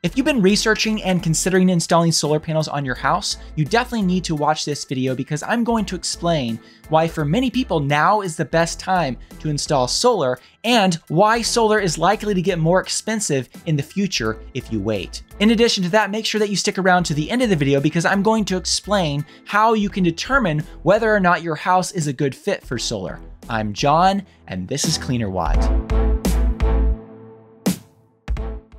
If you've been researching and considering installing solar panels on your house, you definitely need to watch this video because I'm going to explain why for many people now is the best time to install solar and why solar is likely to get more expensive in the future if you wait. In addition to that, make sure that you stick around to the end of the video because I'm going to explain how you can determine whether or not your house is a good fit for solar. I'm John, and this is Cleaner Watt.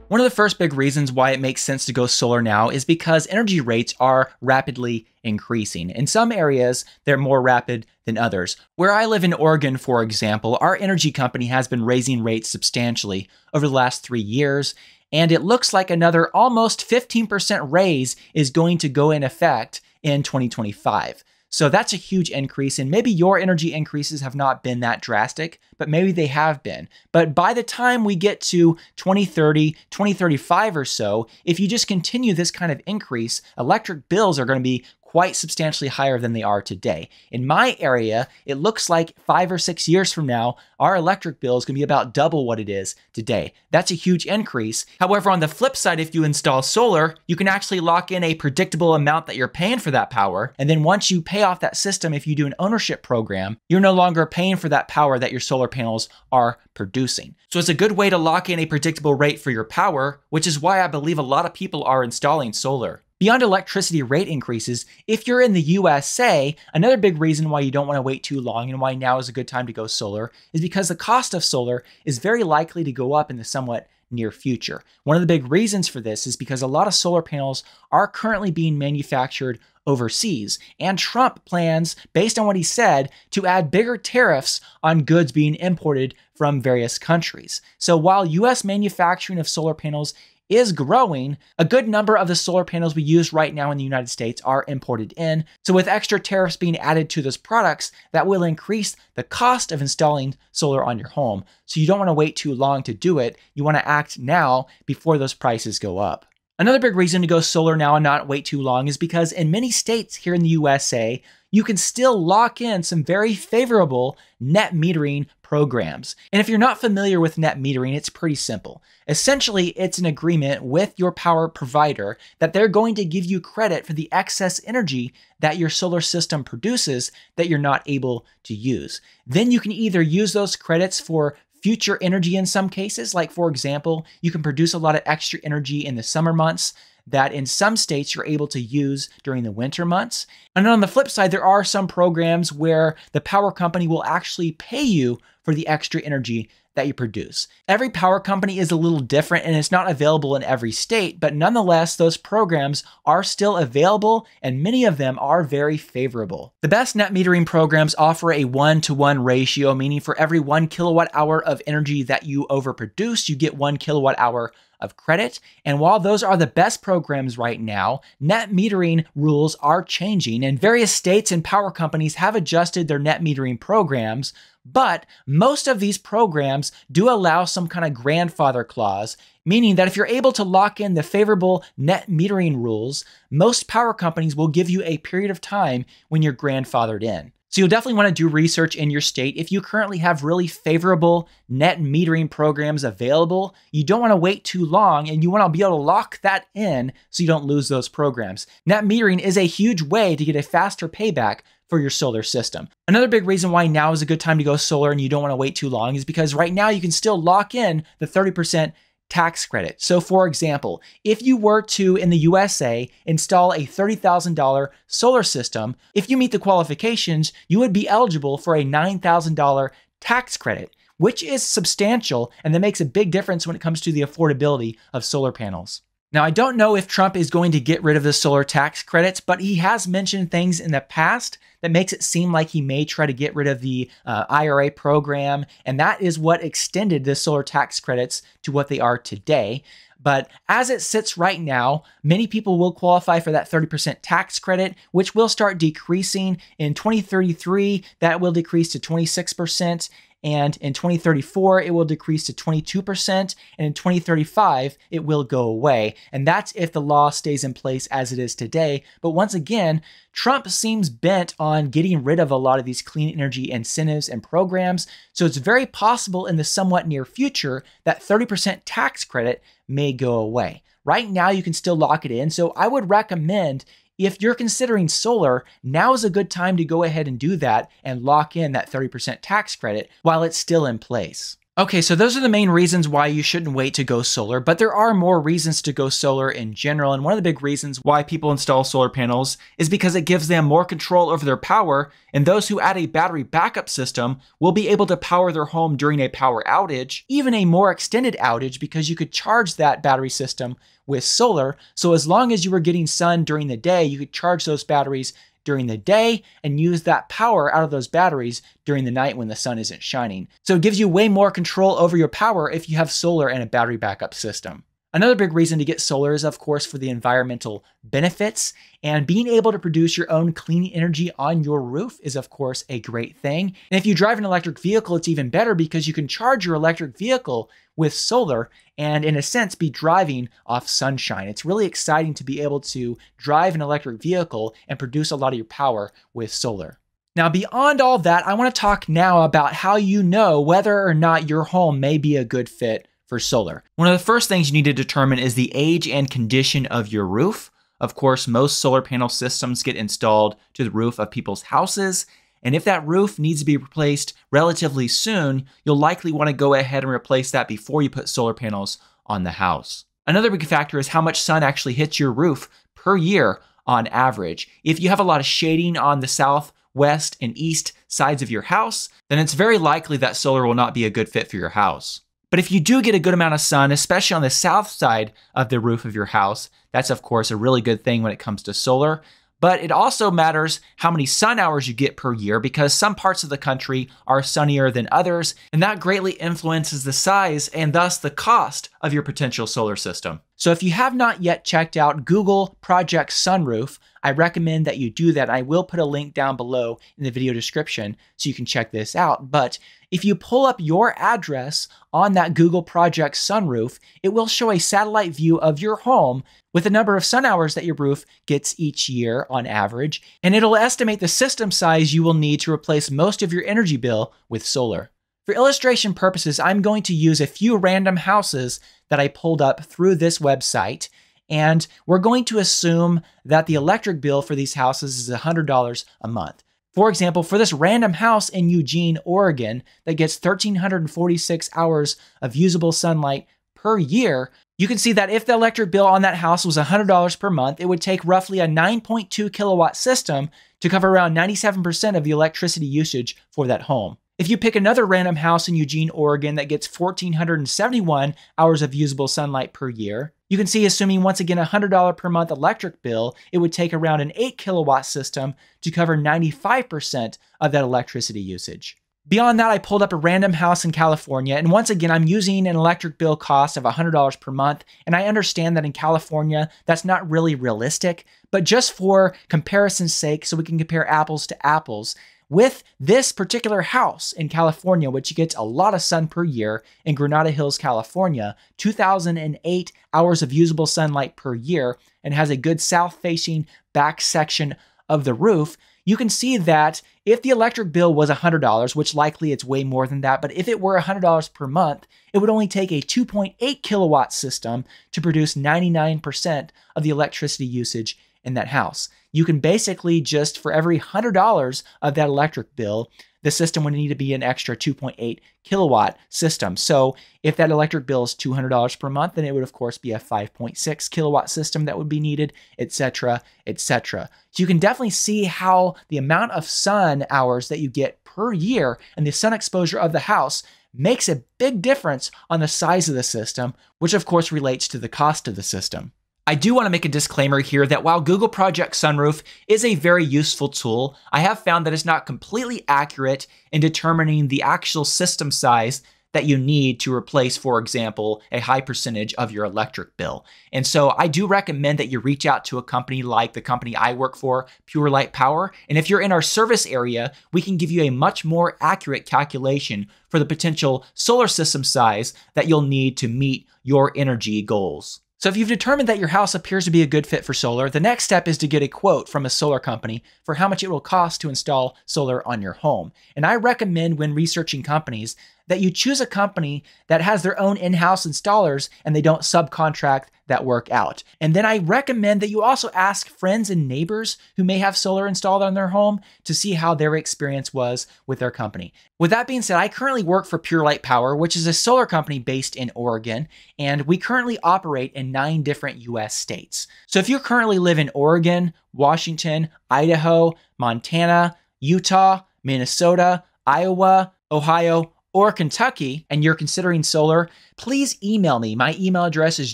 One of the first big reasons why it makes sense to go solar now is because energy rates are rapidly increasing. In some areas, they're more rapid than others. Where I live in Oregon, for example, our energy company has been raising rates substantially over the last 3 years, and it looks like another almost 15% raise is going to go in effect in 2025. So that's a huge increase, and maybe your energy increases have not been that drastic, but maybe they have been. But by the time we get to 2030, 2035 or so, if you just continue this kind of increase, electric bills are going to be quite substantially higher than they are today. In my area, it looks like 5 or 6 years from now, our electric bill is going to be about double what it is today. That's a huge increase. However, on the flip side, if you install solar, you can actually lock in a predictable amount that you're paying for that power. And then once you pay off that system, if you do an ownership program, you're no longer paying for that power that your solar panels are producing. So it's a good way to lock in a predictable rate for your power, which is why I believe a lot of people are installing solar. Beyond electricity rate increases, if you're in the USA, another big reason why you don't want to wait too long and why now is a good time to go solar is because the cost of solar is very likely to go up in the somewhat near future. One of the big reasons for this is because a lot of solar panels are currently being manufactured overseas, and Trump plans, based on what he said, to add bigger tariffs on goods being imported from various countries. So while US manufacturing of solar panels is growing, a good number of the solar panels we use right now in the United States are imported in. So with extra tariffs being added to those products, that will increase the cost of installing solar on your home. So you don't want to wait too long to do it. You want to act now before those prices go up. Another big reason to go solar now and not wait too long is because in many states here in the USA, you can still lock in some very favorable net metering programs. And if you're not familiar with net metering, it's pretty simple. Essentially, it's an agreement with your power provider that they're going to give you credit for the excess energy that your solar system produces that you're not able to use. Then you can either use those credits for future energy in some cases, like for example, you can produce a lot of extra energy in the summer months that in some states you're able to use during the winter months. And on the flip side, there are some programs where the power company will actually pay you for the extra energy that you produce. Every power company is a little different and it's not available in every state, but nonetheless, those programs are still available and many of them are very favorable. The best net metering programs offer a 1-to-1 ratio, meaning for every 1 kilowatt hour of energy that you overproduce, you get 1 kilowatt hour of credit. And while those are the best programs right now, net metering rules are changing and various states and power companies have adjusted their net metering programs. But most of these programs do allow some kind of grandfather clause, meaning that if you're able to lock in the favorable net metering rules, most power companies will give you a period of time when you're grandfathered in. So you'll definitely want to do research in your state. If you currently have really favorable net metering programs available, you don't want to wait too long and you want to be able to lock that in so you don't lose those programs. Net metering is a huge way to get a faster payback for your solar system. Another big reason why now is a good time to go solar and you don't want to wait too long is because right now you can still lock in the 30% tax credit. So for example, if you were to, in the USA, install a $30,000 solar system, if you meet the qualifications, you would be eligible for a $9,000 tax credit, which is substantial, and that makes a big difference when it comes to the affordability of solar panels. Now, I don't know if Trump is going to get rid of the solar tax credits, but he has mentioned things in the past that makes it seem like he may try to get rid of the IRA program, and that is what extended the solar tax credits to what they are today. But as it sits right now, many people will qualify for that 30% tax credit, which will start decreasing. In 2033, that will decrease to 26%. And in 2034, it will decrease to 22%. And in 2035, it will go away. And that's if the law stays in place as it is today. But once again, Trump seems bent on getting rid of a lot of these clean energy incentives and programs. So it's very possible in the somewhat near future that 30% tax credit may go away. right now you can still lock it in. So I would recommend, if you're considering solar, now is a good time to go ahead and do that and lock in that 30% tax credit while it's still in place. Okay, so those are the main reasons why you shouldn't wait to go solar, but there are more reasons to go solar in general. And one of the big reasons why people install solar panels is because it gives them more control over their power. And those who add a battery backup system will be able to power their home during a power outage, even a more extended outage, because you could charge that battery system with solar. So as long as you were getting sun during the day, you could charge those batteries during the day and use that power out of those batteries during the night when the sun isn't shining. So it gives you way more control over your power if you have solar and a battery backup system. Another big reason to get solar is, of course, for the environmental benefits, and being able to produce your own clean energy on your roof is, of course, a great thing. And if you drive an electric vehicle, it's even better because you can charge your electric vehicle with solar and, in a sense, be driving off sunshine. It's really exciting to be able to drive an electric vehicle and produce a lot of your power with solar. Now, beyond all that, I want to talk now about how you know whether or not your home may be a good fit for solar. One of the first things you need to determine is the age and condition of your roof. Of course, most solar panel systems get installed to the roof of people's houses, and if that roof needs to be replaced relatively soon, you'll likely want to go ahead and replace that before you put solar panels on the house. Another big factor is how much sun actually hits your roof per year on average. If you have a lot of shading on the south, west, and east sides of your house, then it's very likely that solar will not be a good fit for your house. But if you do get a good amount of sun, especially on the south side of the roof of your house, that's of course a really good thing when it comes to solar. But it also matters how many sun hours you get per year, because some parts of the country are sunnier than others, and that greatly influences the size and thus the cost of your potential solar system. So if you have not yet checked out Google Project Sunroof, I recommend that you do that. I will put a link down below in the video description so you can check this out. But if you pull up your address on that Google Project Sunroof, it will show a satellite view of your home with the number of sun hours that your roof gets each year on average, and it'll estimate the system size you will need to replace most of your energy bill with solar. For illustration purposes, I'm going to use a few random houses that I pulled up through this website, and we're going to assume that the electric bill for these houses is $100 a month. For example, for this random house in Eugene, Oregon, that gets 1,346 hours of usable sunlight per year, you can see that if the electric bill on that house was $100 per month, it would take roughly a 9.2 kilowatt system to cover around 97% of the electricity usage for that home. If you pick another random house in Eugene, Oregon that gets 1,471 hours of usable sunlight per year, you can see, assuming once again a $100 per month electric bill, it would take around an 8 kilowatt system to cover 95% of that electricity usage. Beyond that, I pulled up a random house in California, and once again, I'm using an electric bill cost of $100 per month, and I understand that in California, that's not really realistic, but just for comparison's sake, so we can compare apples to apples, with this particular house in California, which gets a lot of sun per year in Granada Hills, California, 2,008 hours of usable sunlight per year, and has a good south-facing back section of the roof, you can see that if the electric bill was $100, which likely it's way more than that, but if it were $100 per month, it would only take a 2.8 kilowatt system to produce 99% of the electricity usage in that house. You can basically just, for every $100 of that electric bill, the system would need to be an extra 2.8 kilowatt system. So if that electric bill is $200 per month, then it would of course be a 5.6 kilowatt system that would be needed, etc., etc. So you can definitely see how the amount of sun hours that you get per year and the sun exposure of the house makes a big difference on the size of the system, which of course relates to the cost of the system. I do want to make a disclaimer here that while Google Project Sunroof is a very useful tool, I have found that it's not completely accurate in determining the actual system size that you need to replace, for example, a high percentage of your electric bill. And so I do recommend that you reach out to a company like the company I work for, Pure Light Power. And if you're in our service area, we can give you a much more accurate calculation for the potential solar system size that you'll need to meet your energy goals. So if you've determined that your house appears to be a good fit for solar, the next step is to get a quote from a solar company for how much it will cost to install solar on your home. And I recommend, when researching companies, that you choose a company that has their own in-house installers and they don't subcontract that work out. And then I recommend that you also ask friends and neighbors who may have solar installed on their home to see how their experience was with their company. With that being said, I currently work for Pure Light Power, which is a solar company based in Oregon, and we currently operate in 9 different US states. So if you currently live in Oregon, Washington, Idaho, Montana, Utah, Minnesota, Iowa, Ohio, or Kentucky, and you're considering solar, please email me. My email address is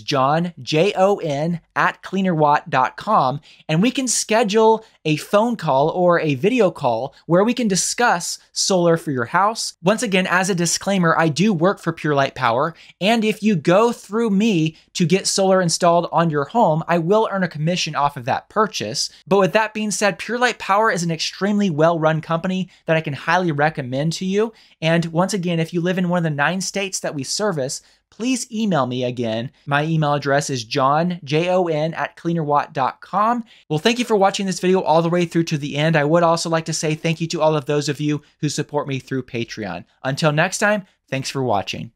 jon@cleanerwatt.com, and we can schedule a phone call or a video call where we can discuss solar for your house. Once again, as a disclaimer, I do work for Pure Light Power, and if you go through me to get solar installed on your home, I will earn a commission off of that purchase. But with that being said, Pure Light Power is an extremely well-run company that I can highly recommend to you. And once again, if you live in one of the 9 states that we service, please email me again. My email address is jon@cleanerwatt.com. Well, thank you for watching this video all the way through to the end. I would also like to say thank you to all of those of you who support me through Patreon. Until next time, thanks for watching.